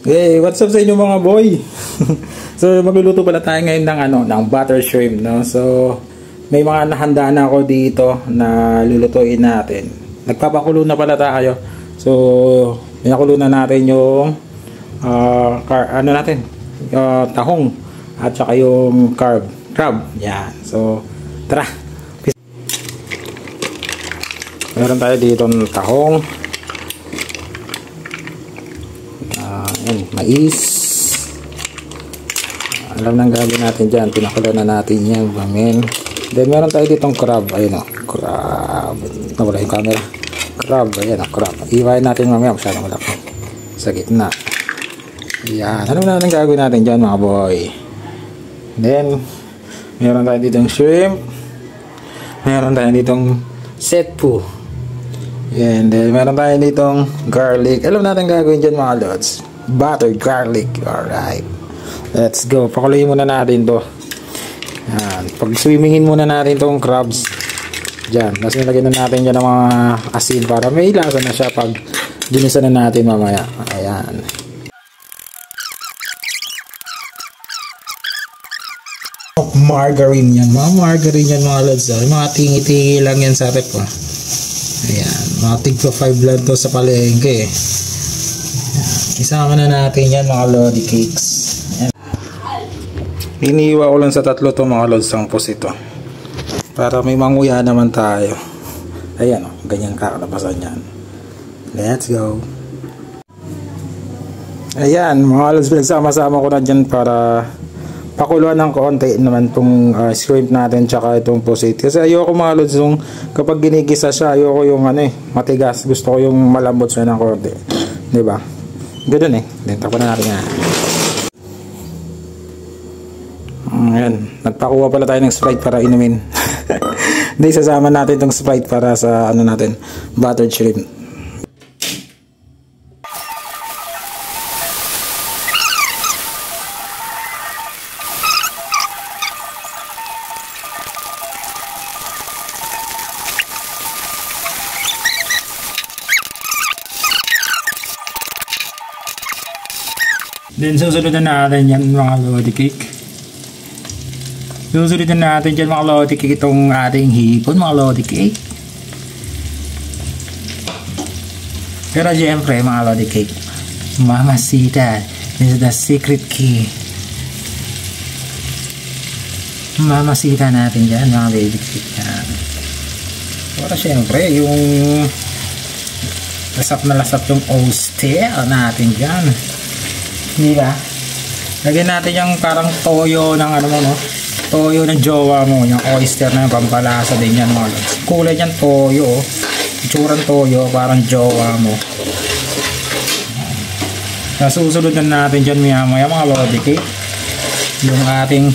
Hey, what's up sa inyo mga boy? So magluluto pala tayo ngayon ng butter shrimp, no? So may mga nahanda na ako dito na lulutuin natin. Nagpapakulo na pala tayo. So pinakulo na natin yung tahong at saka yung crab. Yan. So tara. Meron tayo dito ng tahong. Mais. Alam nang gagawin natin dyan. Pinakulo na natin yan. Then meron tayo ditong crab. Ayun o. Crab. Nawala yung camera. Crab. Ayan o. Crab. Iwain natin mamaya. Masyadong malaki. Sa gitna. Yan. Alam na nang gagawin natin dyan mga boy. Then meron tayo ditong shrimp. Meron tayo ditong setpu. Yan. Then meron tayo ditong garlic. Alam natin gagawin dyan mga lods. Buttered garlic. Alright. Let's go. Pakuluin muna natin to. Yan. Pag-swimmingin muna natin tong crabs. Diyan. Tapos nilagyan na natin dyan ng mga asin para may lasa na siya pag ginisa na natin mamaya. Ayan. Margarine yan. Mga margarine yan mga lods. Mga tingi-tingi lang yan sa rep. Ayan. Mga tigpa 5 lang to sa palengke. Isama na natin yan mga lodi cakes. Iniiwa ko lang sa tatlo to mga lods sampos ito. Para may manguya naman tayo. Ayan o, ganyan kakalabasan yan. Let's go. Ayan mga lods, pinagsama-sama ko na dyan para pakuluan ng konti naman itong shrimp natin tsaka itong pusit. Kasi ayoko mga lods yung kapag ginigisa siya, ayoko yung matigas. Gusto ko yung malambot siya ng konti. Diba? Ganoon eh. Then tapon na natin yan. Ayan. Nagpakuha pala tayo ng Sprite para inumin. Hindi, sasama natin itong Sprite para sa natin, buttered shrimp. Then susunod na natin yan mga lodi cake. Susunod na natin dyan mga lodi cake itong ating hipon mga lodi cake. Pero syempre mga lodi cake, mamacita, this is the secret key. Mamacita natin dyan mga baby cake yan. Pero syempre yung lasap na lasap yung oyster natin dyan. Diba? Lagyan natin yung parang toyo ng toyo ng jowa mo, yung oyster na pampalasa din yan mga lods. Kulay yan toyo, itsurang toyo, parang jowa mo. Nasusunod na natin dyan maya mga lodi cake, yung ating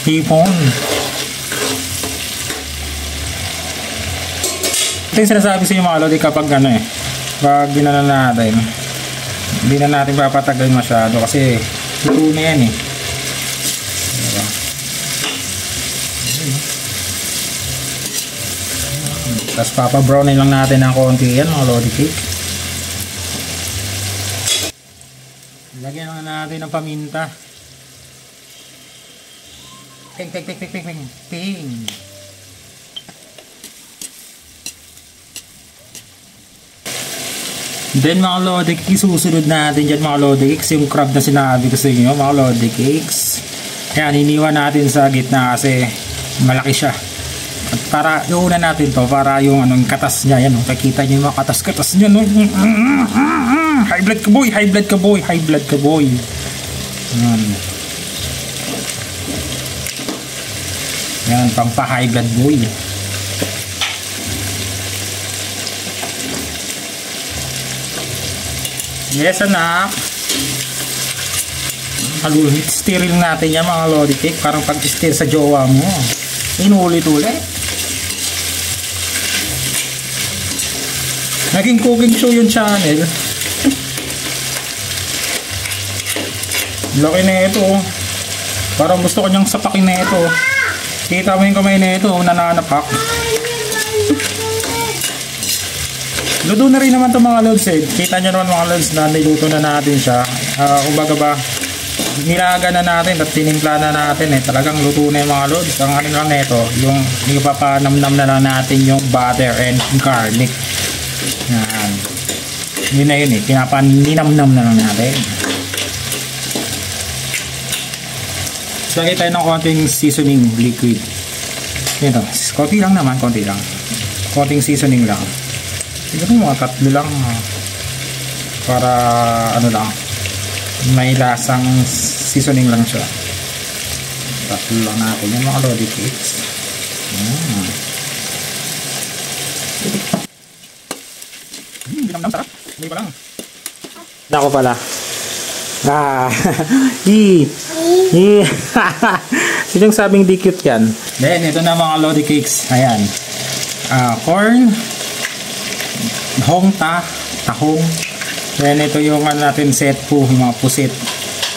hipon. Ito yung sinasabi sa inyo mga lodi kapag pag ginana natin, hindi na natin papatagal masyado kasi luto na yan eh. Diba? Tapos papa-brownin lang natin ng konti yan mga lodi cake. Lagyan lang natin ng paminta. Ping. Then mga lodi cakes, susunod natin dyan mga lodi cakes, yung crab na sinabi ko sa inyo mga lodi cakes. Ayan, iniwan natin sa gitna kasi malaki siya. At para iunan natin to para yung katas niya, yan, nakikita niyo yung mga katas-katas niya, no? High blood ka boy, high blood ka boy, high blood ka boy. Yan, pang pa-high blood boy. Yes anak. Sterile natin yan mga lodi cake. Parang pag-steer sa jowa mo. Inulit-ulit. Naging cooking show yung channel. Laki na ito. Parang gusto ko niyang sapakin na ito. Kita mo yung kamay na ito. Nananapak. Luto na rin naman ito mga lods eh. Kita nyo naman mga lods na niluto na natin siya. Kumbaga ba, nilaga na natin at tinimpla na natin eh. Talagang luto na yung mga lods. Ang ano lang nito, yung ipapanamnam na lang natin yung butter and garlic. Yan. Yun na yun eh. Pinapaninamnam na lang natin. Lagay tayo ng konting seasoning liquid. Ito. Konti lang naman. Konti lang. Konting seasoning lang. Siguro mga 3 lang. Para ano lang. May lasang seasoning lang siya. 3 lang natin yung mga Lodi cakes. Binamdam sarap. Hindi pa lang. Nako pala. Sinong sabing di cute yan? Then ito na mga Lodi cakes. Ayan. Corn, tahong. Then ito yung natin set po, yung mga pusit.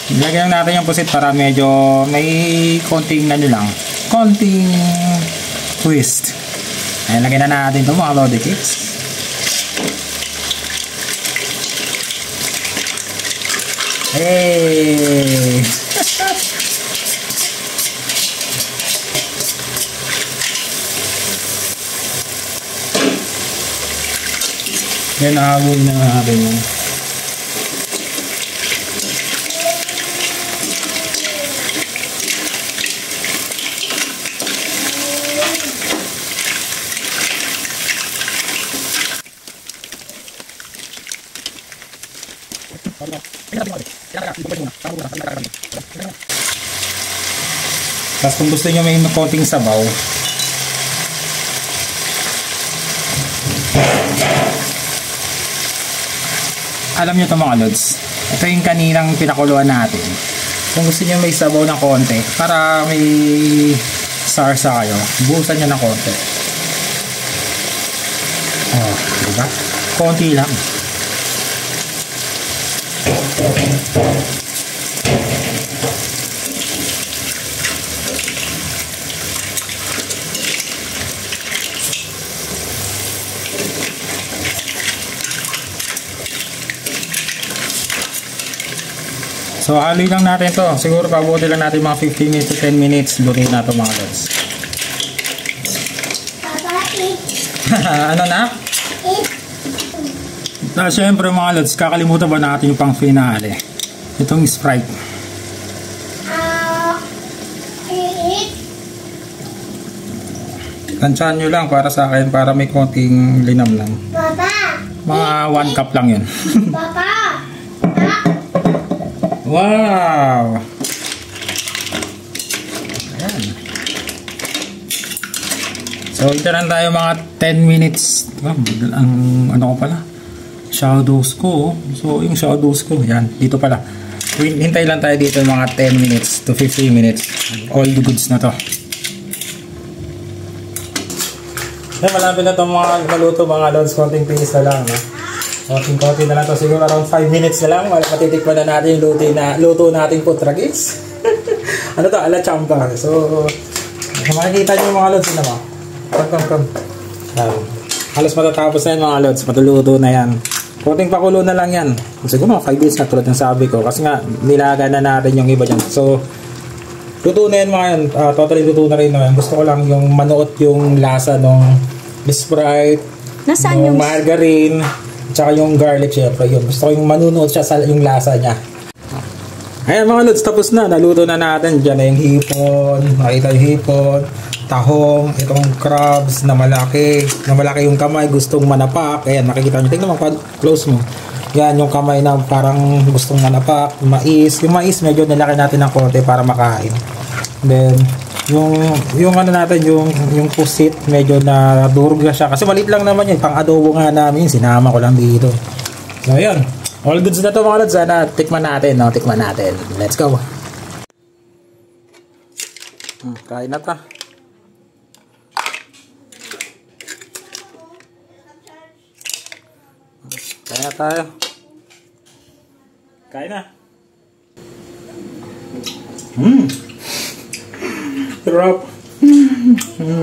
Ilagyan natin yung pusit para medyo may konting lang, konting twist. Ayan, lagyan na natin ito mga Lodi cakes. Hey! Yan, ahawin na natin yun. Tapos kung gusto nyo may konting sabaw, alam nyo ito mga lods, ito yung kaninang pinakuluan natin. Kung gusto nyo may sabaw na konti para may sarsa kayo, buhusan nyo ng konti. Diba? Konti lang. So haloy lang natin to. Siguro pabuti lang natin mga 15 minutes to 10 minutes. Lutuin na to mga lods. Ano na? Siyempre mga lods, kakalimutan ba natin yung pang finale? Itong Sprite. Tansyahan nyo lang para sa akin, para may konting linamnam. Mga 1 cup lang yun. Wow! Ayan. So, ito lang tayo mga 10 minutes. Ang ano ko pala? Shadows ko. So, yung shadows ko, yan. Dito pala. Hintay lang tayo dito mga 10 minutes to 15 minutes. All the goods na to. Malapit na itong mga maluto mga lods. Konting pinis na lang. Konting-konti na lang to. Siguro around 5 minutes na lang. Matitikman na natin yung luto natin po tragis. Ano to? Ala champa. So, makikita nyo yung mga lods. Ano mo? Come. Halos matatapos na yan mga lods. Matuluto na yan. Konting pakulo na lang yan. Siguro mga 5 minutes na tulad ng sabi ko. Kasi nga, nilaga na natin yung iba dyan. So, luto na yan mga yan. Totally luto na rin naman. Gusto ko lang yung manuot yung lasa ng Sprite, yung margarine, tsaka yung garlic syempre yun. Gusto ko yung manunuot siya sa yung lasa niya. Ayan mga lods, tapos na. Naluto na natin. Diyan na yung hipon. Makita yung hipon. Tahong. Itong crabs na malaki. Na malaki yung kamay. Gustong manapak. Ayan, makikita nyo. Tingnan mo, close mo. Yan, yung kamay na parang gustong manapak. Mais. Yung mais, medyo nilaki natin ng konti para makain. Then, yung ano natin, yung pusit, medyo na durog na siya. Kasi maliit lang naman yun. Pang adobo nga namin. Sinama ko lang dito. So, ayan. All goods na to mga lods. Sana tikman natin. No? Tikman natin. Let's go. Kain na ta. Kain na tayo. Kain na. Sarap.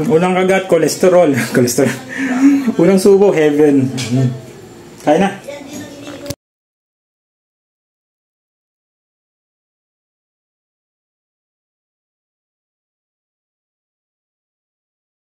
Unang kagat, kolesterol. Unang subo, heaven. Kain na.